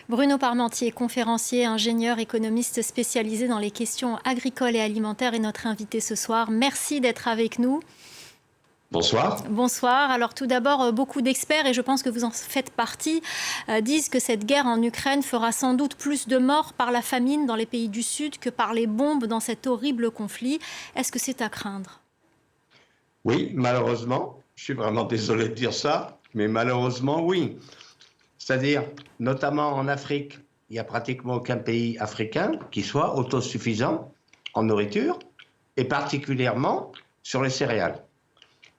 Bruno Parmentier, conférencier, ingénieur, économiste spécialisé dans les questions agricoles et alimentaires est notre invité ce soir. Merci d'être avec nous. Bonsoir. Bonsoir. Alors tout d'abord, beaucoup d'experts, et je pense que vous en faites partie, disent que cette guerre en Ukraine fera sans doute plus de morts par la famine dans les pays du Sud que par les bombes dans cet horrible conflit. Est-ce que c'est à craindre ? Oui, malheureusement, je suis vraiment désolé de dire ça, mais malheureusement, oui. C'est-à-dire, notamment en Afrique, il n'y a pratiquement aucun pays africain qui soit autosuffisant en nourriture, et particulièrement sur les céréales.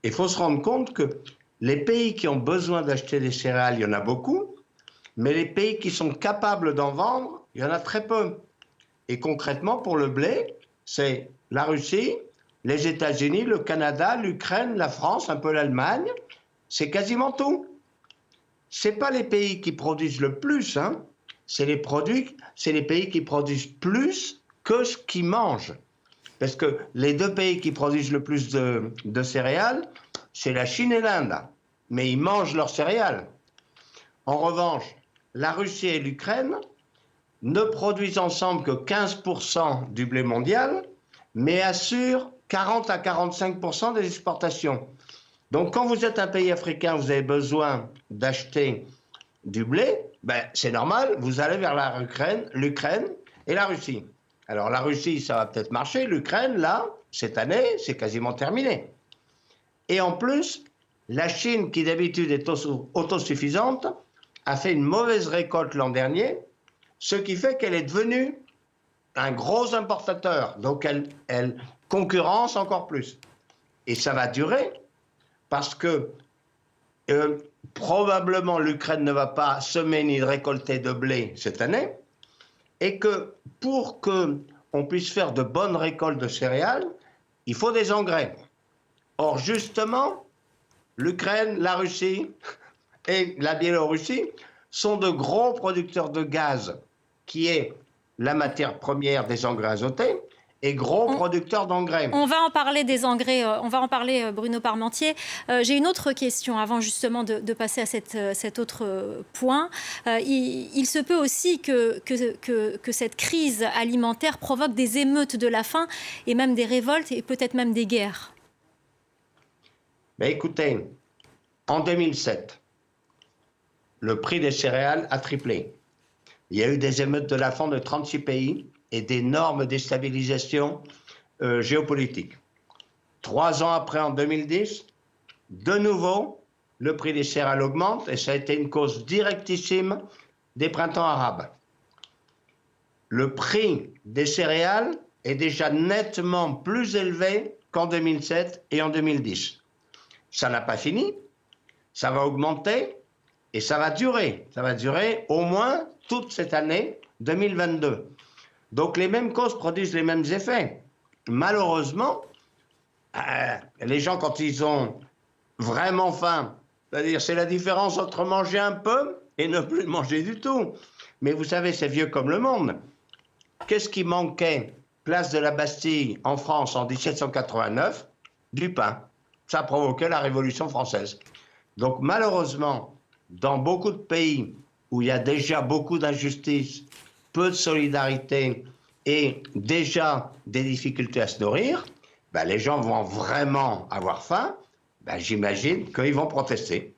Il faut se rendre compte que les pays qui ont besoin d'acheter des céréales, il y en a beaucoup, mais les pays qui sont capables d'en vendre, il y en a très peu. Et concrètement, pour le blé, c'est la Russie, les États-Unis, le Canada, l'Ukraine, la France, un peu l'Allemagne, c'est quasiment tout. Ce n'est pas les pays qui produisent le plus, hein. C'est les pays qui produisent plus que ce qu'ils mangent. Parce que les deux pays qui produisent le plus de céréales, c'est la Chine et l'Inde. Mais ils mangent leurs céréales. En revanche, la Russie et l'Ukraine ne produisent ensemble que 15% du blé mondial, mais assurent 40 à 45% des exportations. Donc quand vous êtes un pays africain, vous avez besoin d'acheter du blé, ben, c'est normal, vous allez vers l'Ukraine et la Russie. Alors la Russie, ça va peut-être marcher, l'Ukraine, là, cette année, c'est quasiment terminé. Et en plus, la Chine, qui d'habitude est autosuffisante, a fait une mauvaise récolte l'an dernier, ce qui fait qu'elle est devenue un gros importateur. Donc elle concurrence encore plus. Et ça va durer, parce que probablement l'Ukraine ne va pas semer ni récolter de blé cette année, et que pour qu'on puisse faire de bonnes récoltes de céréales, il faut des engrais. Or, justement, l'Ukraine, la Russie et la Biélorussie sont de gros producteurs de gaz, qui est la matière première des engrais azotés, et gros producteurs d'engrais. On va en parler des engrais, on va en parler, Bruno Parmentier. J'ai une autre question avant justement de passer à cet autre point. Il se peut aussi que cette crise alimentaire provoque des émeutes de la faim et même des révoltes et peut-être même des guerres. Mais écoutez, en 2007, le prix des céréales a triplé. Il y a eu des émeutes de la faim de 36 pays et d'énormes déstabilisations géopolitiques. 3 ans après, en 2010, de nouveau, le prix des céréales augmente et ça a été une cause directissime des printemps arabes. Le prix des céréales est déjà nettement plus élevé qu'en 2007 et en 2010. Ça n'a pas fini, ça va augmenter et ça va durer. Ça va durer au moins toute cette année 2022. Donc les mêmes causes produisent les mêmes effets. Malheureusement, les gens quand ils ont vraiment faim, c'est-à-dire c'est la différence entre manger un peu et ne plus manger du tout. Mais vous savez, c'est vieux comme le monde. Qu'est-ce qui manquait place de la Bastille en France en 1789? Du pain. Ça a provoqué la Révolution française. Donc malheureusement, dans beaucoup de pays où il y a déjà beaucoup d'injustice, peu de solidarité et déjà des difficultés à se nourrir, ben les gens vont vraiment avoir faim, ben j'imagine qu'ils vont protester.